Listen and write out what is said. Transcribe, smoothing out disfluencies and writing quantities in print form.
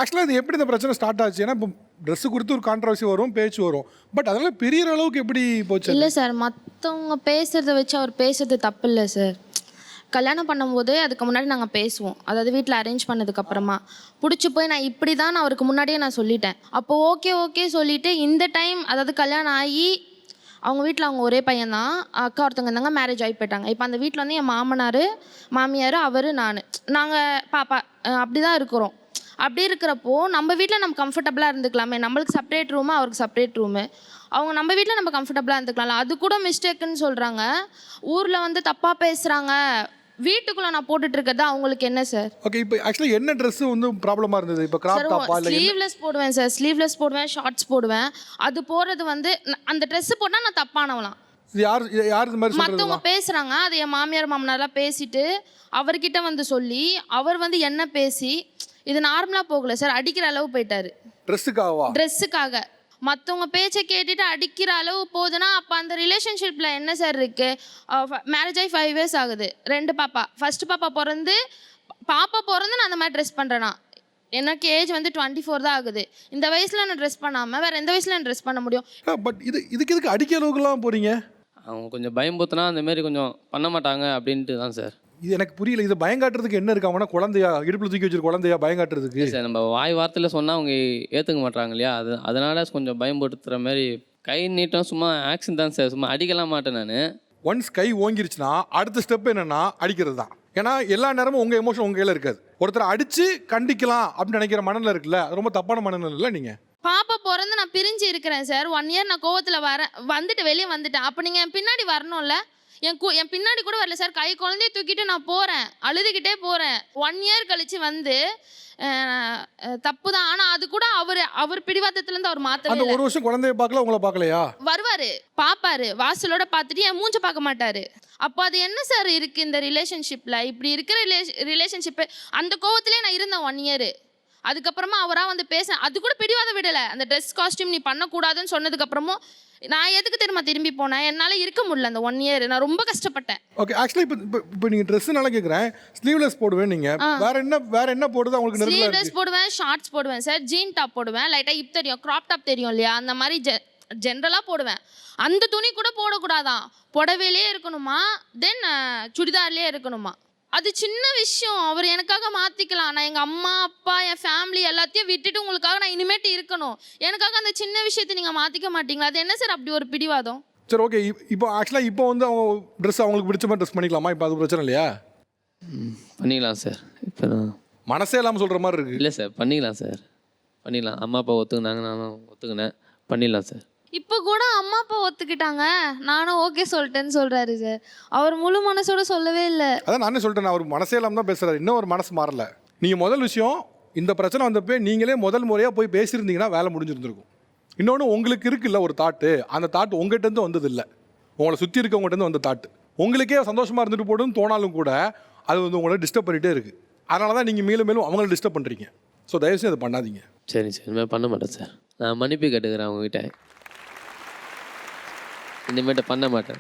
ஆக்சுவலாக இது எப்படி இந்த பிரச்சனை ஸ்டார்ட் ஆச்சு? ஏன்னா இப்போ ட்ரெஸ்ஸு கொடுத்து ஒரு கான்ட்ரவர்சி வரும், பேச்சு வரும். பட் அதனால் பெரிய அளவுக்கு எப்படி போச்சு? இல்லை சார், மற்றவங்க பேசுகிறத வச்சு அவர் பேசுறது தப்பு இல்லை சார். கல்யாணம் பண்ணும்போது அதுக்கு முன்னாடி நாங்கள் பேசுவோம். அதாவது வீட்டில் அரேஞ்ச் பண்ணதுக்கப்புறமா பிடிச்சி போய் நான் இப்படி தான் அவருக்கு முன்னாடியே நான் சொல்லிட்டேன். அப்போது ஓகே சொல்லிவிட்டு இந்த டைம் அதாவது கல்யாணம் ஆகி அவங்க வீட்டில் அவங்க ஒரே பையன்தான், அக்கா ஒருத்தவங்க இருந்தாங்க, மேரேஜ் ஆகி போயிட்டாங்க. இப்போ அந்த வீட்டில் வந்து என் மாமனார், மாமியார், அவர், நாங்கள் பாப்பா அப்படி தான் இருக்கிறோம். அப்படி இருக்கிறப்போ நம்ம வீட்டில் நம்ம கம்ஃபர்டபுளாக இருந்துக்கலாமே, நம்மளுக்கு செப்பரேட் ரூமு, அவருக்கு செப்பரேட் ரூமு. அவங்க நம்ம வீட்டில் நம்ம கம்ஃபர்டபுளாக இருந்துக்கலாம்ல, அது கூட மிஸ்டேக்குன்னு சொல்கிறாங்க. ஊரில் வந்து தப்பாக பேசுகிறாங்க, வீட்டுக்குள்ளே நான் போட்டுட்டு இருக்கிறது அவங்களுக்கு என்ன சார்? ஓகே, இப்போ ஆக்சுவலி என்ன ட்ரெஸ் வந்து ப்ராப்ளமாக இருந்தது? இப்போ கிராப் டாப்பா இல்லை? ஸ்லீவ்லெஸ் போடுவேன் சார், ஸ்லீவ்லெஸ் போடுவேன், ஷார்ட்ஸ் போடுவேன். அது போடுறது வந்து அந்த ட்ரெஸ்ஸு போட்டால் நான் தப்பானவலாம். யார் இது மாதிரி மற்றவங்க பேசுகிறாங்க, அது என் மாமியார் மாமனார்லாம் பேசிட்டு அவர்கிட்ட வந்து சொல்லி அவர் வந்து என்ன பேசி இது நார்மலாக போகல சார், அடிக்கிற அளவு போயிட்டாரு. ட்ரெஸ்ஸுக்காக மற்றவங்க பேச்சை கேட்டுட்டு அடிக்கிற அளவு போகுதுன்னா அப்போ அந்த ரிலேஷன்ஷிப்பில் என்ன சார் இருக்குது? மேரேஜ் ஆகி 5 years ஆகுது, 2 பாப்பா. ஃபஸ்ட்டு பாப்பா பிறந்து நான் அந்த மாதிரி ட்ரெஸ் பண்ணுறேன்னா எனக்கு ஏஜ் வந்து 24 தான் ஆகுது. இந்த வயசில் நான் ட்ரெஸ் பண்ணாமல் வேறு எந்த வயசில் நான் ட்ரெஸ் பண்ண முடியும்? பட் இதுக்கு எதுக்கு அடிக்க அளவுக்குலாம் போகிறீங்க? அவங்க கொஞ்சம் பயம்பூத்துனா அந்தமாரி கொஞ்சம் பண்ண மாட்டாங்க அப்படின்ட்டு தான் சார். இது எனக்கு புரியல. இது பயங்காட்டுறதுக்கு என்ன இருக்கு? அவனா குழந்தையா, இடுப்பில் தூக்கி வச்சிருக்க குழந்தையா பயங்காட்டுறதுக்கு? சார் நம்ம வாய் வார்த்தையில் சொன்னால் அவங்க ஏற்றுக்க மாட்டாங்க இல்லையா, அதனால கொஞ்சம் பயன்படுத்துகிற மாதிரி கை நீட்டம் சும்மா ஆக்ஷன் தான் சார், சும்மா அடிக்கலாம் மாட்டேன் நான். ஒன்ஸ் கை ஓங்கிருச்சுன்னா அடுத்த ஸ்டெப் என்னன்னா அடிக்கிறது தான். ஏன்னா எல்லா நேரமும் உங்கள் எமோஷன் உங்கள் கையில் இருக்காது. ஒருத்தரை அடித்து கண்டிக்கலாம் அப்படின்னு நினைக்கிற மனநிலை இருக்குல்ல, அது ரொம்ப தப்பான மனநிலை இல்லை. நீங்கள் பாப்பா பிறந்து நான் பிரிஞ்சு இருக்கிறேன் சார், 1 year நான் கோவத்தில் வந்துட்டு வெளியே வந்துட்டேன். அப்போ நீங்கள் என் பின்னாடி வரணும்ல, என் பின்னாடி கூட வரல சார். கை குழந்தைய தூக்கிட்டு நான் போகிறேன், அழுதுகிட்டே போகிறேன். 1 year கழிச்சு வந்து தப்பு தான். ஆனால் அது கூட அவர் பிடிவாதத்துலேருந்து அவர் மாற்றவே. அந்த 1 வருஷம் குழந்தைய பார்க்கல, உங்களை பார்க்கலையா? வருவார், பார்ப்பாரு, வாசலோட பார்த்துட்டு என் மூஞ்ச பார்க்க மாட்டார். அப்போ அது என்ன சார் இருக்குது இந்த ரிலேஷன்ஷிப்பில்? இப்படி இருக்கிற ரிலேஷன்ஷிப்பு அந்த கோவத்திலே நான் இருந்தேன் 1 year. அதுக்கப்புறமா அவராக வந்து அது கூட பிடிவாதம் விடலை. அந்த ட்ரெஸ் காஸ்டியூம் நீ பண்ணக்கூடாதுன்னு சொன்னதுக்கப்புறமும் நான் எதுக்கு திரும்பி போனேன்? என்னால் இருக்க முடியல அந்த 1 year, நான் ரொம்ப கஷ்டப்பட்டேன். ஓகே, ஆக்சுவலி இப்போ நீங்கள் ட்ரெஸ்ஸுனால கேட்குறேன், ஸ்லீவ்லெஸ் போடுவேன் நீங்கள், வேற என்ன போடுறது உங்களுக்கு? ஸ்லீவ்லெஸ் போடுவேன், ஷார்ட்ஸ் போடுவேன் சார், ஜீன் டாப் போடுவேன், லைட்டாக இப்போ தெரியும் க்ராப் டாப் தெரியும் இல்லையா, அந்த மாதிரி ஜென்ரலாக போடுவேன். அந்த துணி கூட போடக்கூடாதான், புடவையிலே இருக்கணுமா, தென் சுடிதார்லேயே இருக்கணுமா. அது சின்ன விஷயம், அவர் எனக்காக மாற்றிக்கலாம். நான் எங்கள் அம்மா அப்பா என் ஃபேமிலி எல்லாத்தையும் விட்டுட்டு உங்களுக்காக நான் இனிமேட்டு இருக்கணும். எனக்காக அந்த சின்ன விஷயத்தை நீங்கள் மாற்றிக்க மாட்டீங்களா? அது என்ன சார் அப்படி ஒரு பிடிவாதம்? சரி, ஓகே. இப்போ ஆக்சுவலாக இப்போ வந்து அவங்க ட்ரெஸ் அவங்களுக்கு பிடிச்ச மாதிரி ட்ரெஸ் பண்ணிக்கலாமா? இப்போ அது பிரச்சனை இல்லையா? பண்ணிக்கலாம் சார். இப்போ மனசே இல்லாமல் சொல்கிற மாதிரி இருக்குது. இல்லை சார், பண்ணிக்கலாம் சார், பண்ணிடலாம். அம்மா அப்பா ஒத்துக்கினாங்க, நானும் ஒத்துக்கினேன், பண்ணிடலாம் சார். இப்போ கூட அம்மா அப்பா ஒத்துக்கிட்டாங்க, நானும் ஓகே சொல்லிட்டேன்னு சொல்கிறாரு சார். அவர் முழு மனசோட சொல்லவே இல்லை. அதான் நானே சொல்லிட்டேன், அவர் மனசே இல்லாமல் தான் பேசுகிறாரு, இன்னும் ஒரு மனசு மாறல. நீங்கள் முதல் விஷயம், இந்த பிரச்சனை வந்தப்போ நீங்களே முதல் முறையாக போய் பேசியிருந்தீங்கன்னா வேலை முடிஞ்சிருந்துருக்கும். இன்னொன்று உங்களுக்கு இருக்குல்ல ஒரு தாட்டு, அந்த தாட்டு உங்கள்கிட்டருந்து வந்தது இல்லை, உங்களை சுற்றி இருக்கவங்ககிட்ட வந்த தாட்டு. உங்களுக்கே சந்தோஷமாக இருந்துட்டு போடுன்னு தோணாலும் கூட அது வந்து உங்களை டிஸ்டர்ப் பண்ணிகிட்டே இருக்குது. அதனால தான் நீங்கள் மேலும் அவங்கள டிஸ்டர்ப் பண்ணுறீங்க. ஸோ தயவுசெய்து அதை பண்ணாதீங்க. சரி சார், இனிமேல் பண்ண மாட்டேன் சார். நான் மன்னிப்பு கேட்டுக்கிறேன் அவங்ககிட்ட, இனிமேட்டு பண்ண மாட்டேன்.